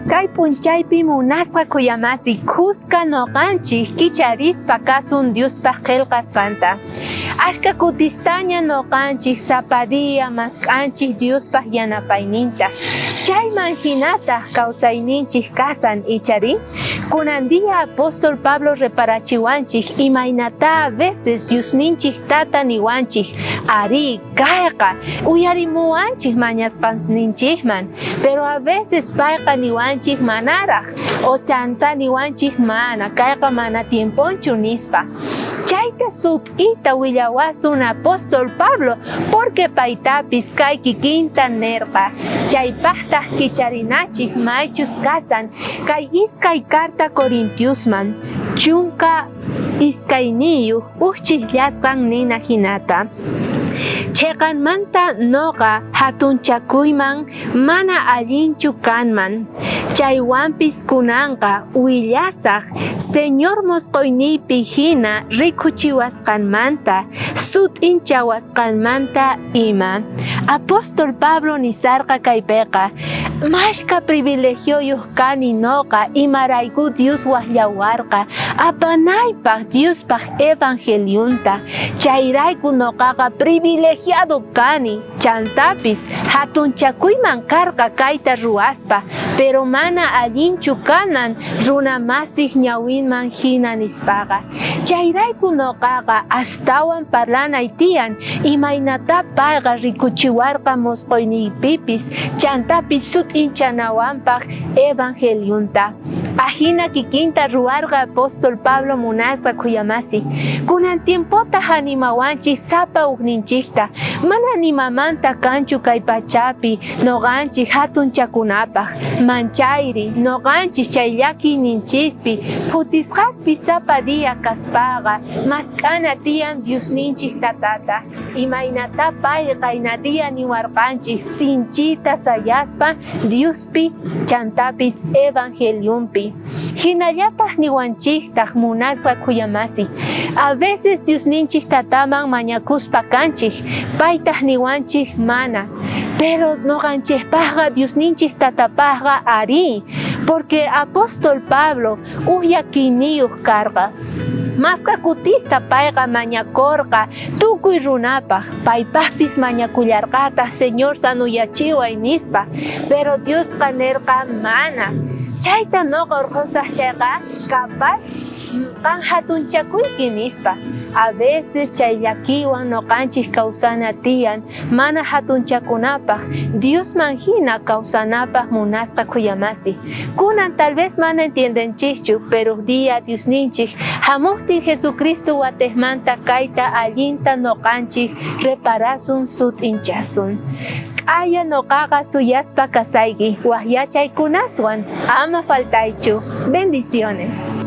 Kay punchaypi munasqa kuyamasi kuska noqanchik kicharispa kasun Diospa qillqasqanta. Ashka kutistaña noqanchik sapadía maskanchik Diospa yanapayninta. Chayman hinata kawsayninchik kasan ichari. Kunandia apóstol Pablo reparachiwanchik imaynata a veces Diosninchik tata niwanchik ari kayqa uyarimuwanchik mañasqanninchikman, pero a veces payqa niwanchik manaraq o chanta niwanchik mana kayqa mana tiemponchu nispa. Chayta sut'ita willawasun apóstol Pablo porque paytapis kay kikinta nerqa. Chaypaqtaq kicharinachik maychus kasan kay iskay carta Corintiosman chunka iskayniyuq uchchikllashqan nina hinata. Cheqanmanta noqa hatunchakuyman mana allinchu kanman. Chaywanpis kunanqa willasaq Señor musqoyniypi hina rikuchiwasqanmanta sut'inchawasqanmanta ima. Apóstol Pablo nisarqa kaypiqa mashka privilegioyuq kani noqa imarayku Dios waqllawarqa apanaypaq Diospaq evangeliunta. Chayrayku noqaqa privilegiado kani chantapis hatunchakuyman karqa kayta ruwaspa, pero mana allinchu kanan runa masiq ñawinman hina nispaqa. Chayrayku noqaqa astawan parlanay tiyan imaynata payqa rikuchiwarqa musqoyniypipis chantapis sut'inchanawanpaq evangeliunta. Ahina kikinta ruwarqa apóstol Pablo munasqa kuyamasi. Kunan tiempota hanimawanchik sapa uqninchikta mana nimamanta kanchu kay pachapi noqanchik hatunchakunapaq. Manchayri noqanchik chay llakiyninchispi futisqaspi sapa día kaspaqa mask'ana tiyan Diosninchik tatata. Imaynata pay qayna día niwarqanchik sinchita sayaspa Diospi chantapis evangeliumpi. Hinallataq niwanchiktaq munasqa kuyamasi. A veces Diosninchik tataman mañakuspa kanchik paytaq niwanchik mana, pero noqanchikpaqqa Diosninchik tatapaqqa ari, porque apóstol Pablo uyakiniyuq karqa. Maska kutista payqa mañakorqa tukuy runapaq, paypaqpis mañakullarqata Señor sanuyachiway nispa, pero Diosqa nerqa mana. Chayta noqa urqusaq chayqa capaz qan hatunchakuyki nispa. A veces chay llakiwan noqanchik kawsana tiyan mana hatunchakunapaq Diosman hina kawsanapaq munasqa kuyamasi. Kunan tal vez mana entiendenchikchu, pero día Diosninchik hamuqtin Jesucristo watejmanta kayta allinta noqanchik reparasun sut'inchasun. Aya noqaqa suyaspa kasayki waqyachaykunaswan ama faltaychu. Bendiciones.